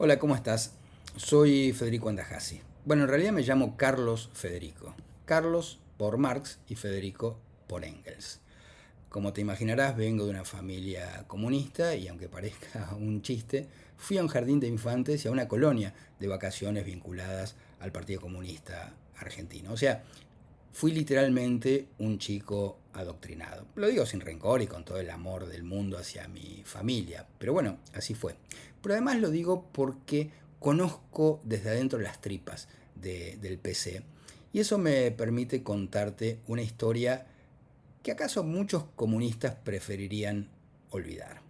Hola, ¿cómo estás? Soy Federico Andajasi. Bueno, en realidad me llamo Carlos Federico. Carlos por Marx y Federico por Engels. Como te imaginarás, vengo de una familia comunista y aunque parezca un chiste, fui a un jardín de infantes y a una colonia de vacaciones vinculadas al Partido Comunista Argentino. O sea, fui literalmente un chico adoctrinado. Lo digo sin rencor y con todo el amor del mundo hacia mi familia, pero bueno, así fue. Pero además lo digo porque conozco desde adentro las tripas del PC y eso me permite contarte una historia que acaso muchos comunistas preferirían olvidar.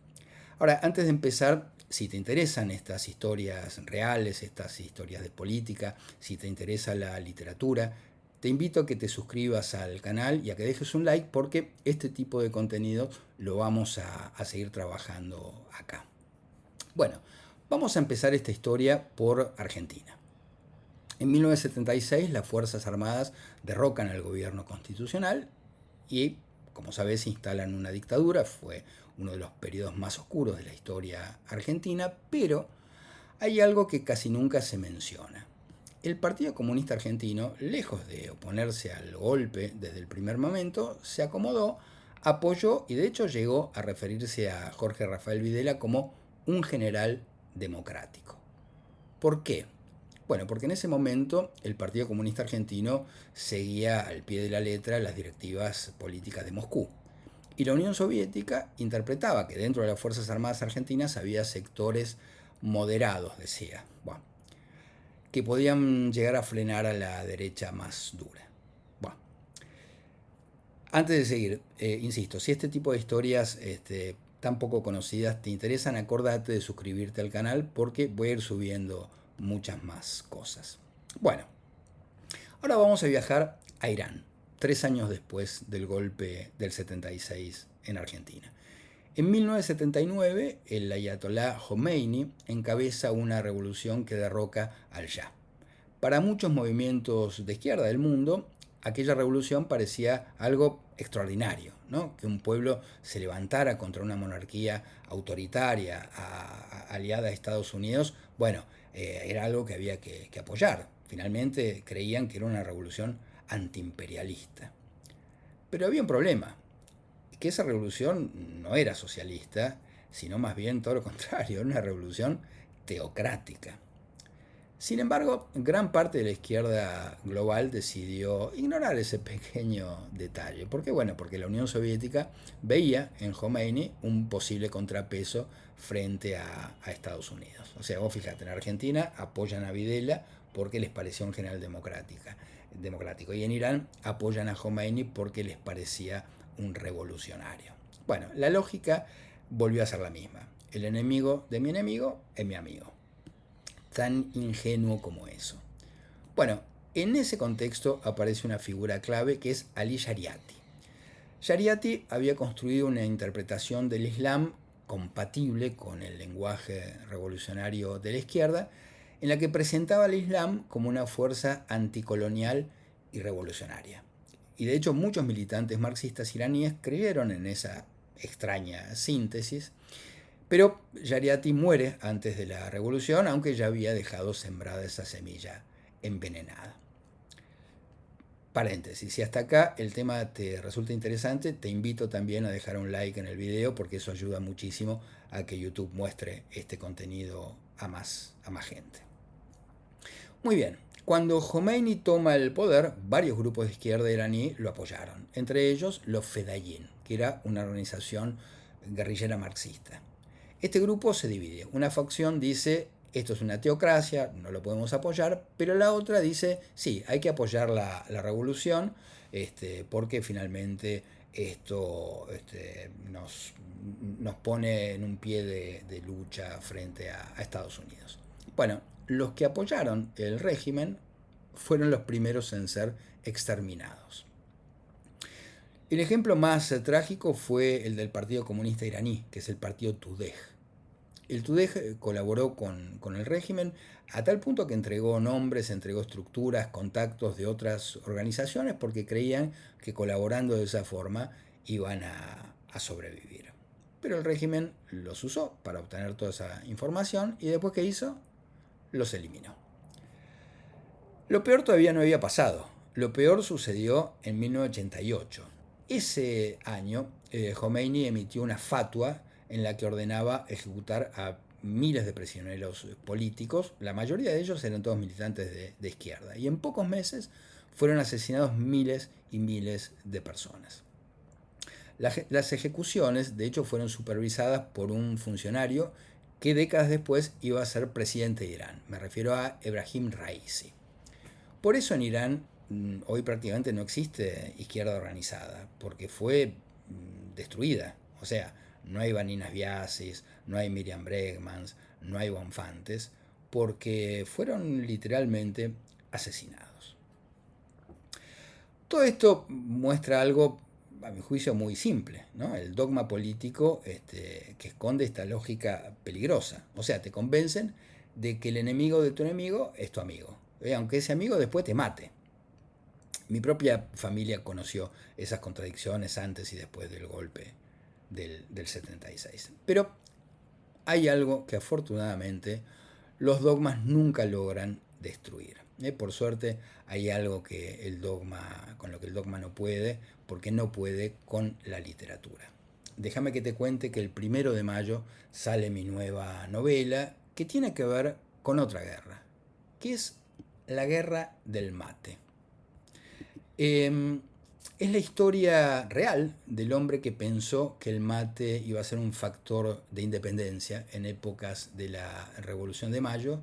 Ahora, antes de empezar, si te interesan estas historias reales, estas historias de política, si te interesa la literatura, te invito a que te suscribas al canal y a que dejes un like porque este tipo de contenido lo vamos a seguir trabajando acá. Bueno, vamos a empezar esta historia por Argentina. En 1976 las Fuerzas Armadas derrocan al gobierno constitucional y, como sabes, instalan una dictadura. Fue uno de los periodos más oscuros de la historia argentina, pero hay algo que casi nunca se menciona. El Partido Comunista Argentino, lejos de oponerse al golpe desde el primer momento, se acomodó, apoyó y de hecho llegó a referirse a Jorge Rafael Videla como un general democrático. ¿Por qué? Bueno, porque en ese momento el Partido Comunista Argentino seguía al pie de la letra las directivas políticas de Moscú. Y la Unión Soviética interpretaba que dentro de las Fuerzas Armadas Argentinas había sectores moderados, decía, bueno, que podían llegar a frenar a la derecha más dura. Bueno, antes de seguir, insisto, si este tipo de historias tan poco conocidas te interesan, acordate de suscribirte al canal porque voy a ir subiendo muchas más cosas. Bueno, ahora vamos a viajar a Irán, 3 años después del golpe del 76 en Argentina. En 1979, el ayatolá Khomeini encabeza una revolución que derroca al Shah. Para muchos movimientos de izquierda del mundo, aquella revolución parecía algo extraordinario, ¿no? Que un pueblo se levantara contra una monarquía autoritaria aliada a Estados Unidos, bueno, era algo que había que apoyar. Finalmente creían que era una revolución antiimperialista. Pero había un problema, que esa revolución no era socialista, sino más bien todo lo contrario, era una revolución teocrática. Sin embargo, gran parte de la izquierda global decidió ignorar ese pequeño detalle. ¿Por qué? Bueno, porque la Unión Soviética veía en Khomeini un posible contrapeso frente a Estados Unidos. O sea, vos fíjate, en Argentina apoyan a Videla porque les parecía un general democrático. Y en Irán apoyan a Khomeini porque les parecía un revolucionario. Bueno, la lógica volvió a ser la misma. El enemigo de mi enemigo es mi amigo. Tan ingenuo como eso. Bueno, en ese contexto aparece una figura clave que es Ali Shariati. Shariati había construido una interpretación del Islam compatible con el lenguaje revolucionario de la izquierda, en la que presentaba al Islam como una fuerza anticolonial y revolucionaria. Y de hecho muchos militantes marxistas iraníes creyeron en esa extraña síntesis, pero Shariati muere antes de la revolución, aunque ya había dejado sembrada esa semilla envenenada. Paréntesis, si hasta acá el tema te resulta interesante, te invito también a dejar un like en el video porque eso ayuda muchísimo a que YouTube muestre este contenido a más gente. Muy bien, cuando Khomeini toma el poder, varios grupos de izquierda iraní lo apoyaron, entre ellos los Fedayin, que era una organización guerrillera marxista. Este grupo se divide. Una facción dice, esto es una teocracia, no lo podemos apoyar, pero la otra dice, sí, hay que apoyar la revolución, porque finalmente esto nos pone en un pie de lucha frente a Estados Unidos. Bueno, los que apoyaron el régimen fueron los primeros en ser exterminados. El ejemplo más trágico fue el del Partido Comunista Iraní, que es el partido Tudeh. El Tudeh colaboró con el régimen a tal punto que entregó nombres, entregó estructuras, contactos de otras organizaciones porque creían que colaborando de esa forma iban a sobrevivir. Pero el régimen los usó para obtener toda esa información y después ¿qué hizo? los eliminó. Lo peor todavía no había pasado. Lo peor sucedió en 1988. Ese año, Khomeini emitió una fatua en la que ordenaba ejecutar a miles de prisioneros políticos. La mayoría de ellos eran todos militantes de izquierda. Y en pocos meses fueron asesinados miles y miles de personas. Las ejecuciones, de hecho, fueron supervisadas por un funcionario que décadas después iba a ser presidente de Irán. Me refiero a Ebrahim Raisi. Por eso en Irán hoy prácticamente no existe izquierda organizada, porque fue destruida. O sea, no hay Vanina Biasis, no hay Miriam Bregmans, no hay Bonfantes, porque fueron literalmente asesinados. Todo esto muestra algo, a mi juicio, muy simple, ¿no? El dogma político que esconde esta lógica peligrosa. O sea, te convencen de que el enemigo de tu enemigo es tu amigo, aunque ese amigo después te mate. Mi propia familia conoció esas contradicciones antes y después del golpe del 76. Pero hay algo que afortunadamente los dogmas nunca logran destruir. Por suerte hay algo que con lo que el dogma no puede, porque no puede con la literatura. Déjame que te cuente que el 1 de mayo sale mi nueva novela que tiene que ver con otra guerra, que es la guerra del mate. Es la historia real del hombre que pensó que el mate iba a ser un factor de independencia en épocas de la Revolución de Mayo.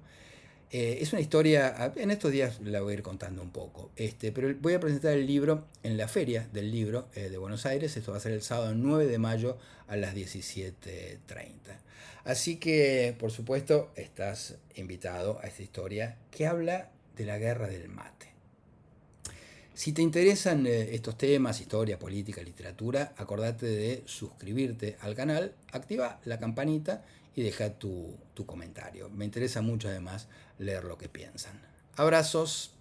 Es una historia, en estos días la voy a ir contando un poco, pero voy a presentar el libro en la Feria del Libro de Buenos Aires. Esto va a ser el sábado 9 de mayo a las 17:30. Así que, por supuesto, estás invitado a esta historia que habla de la guerra del mate. Si te interesan estos temas, historia, política, literatura, acordate de suscribirte al canal, activa la campanita y deja tu comentario. Me interesa mucho además leer lo que piensan. Abrazos.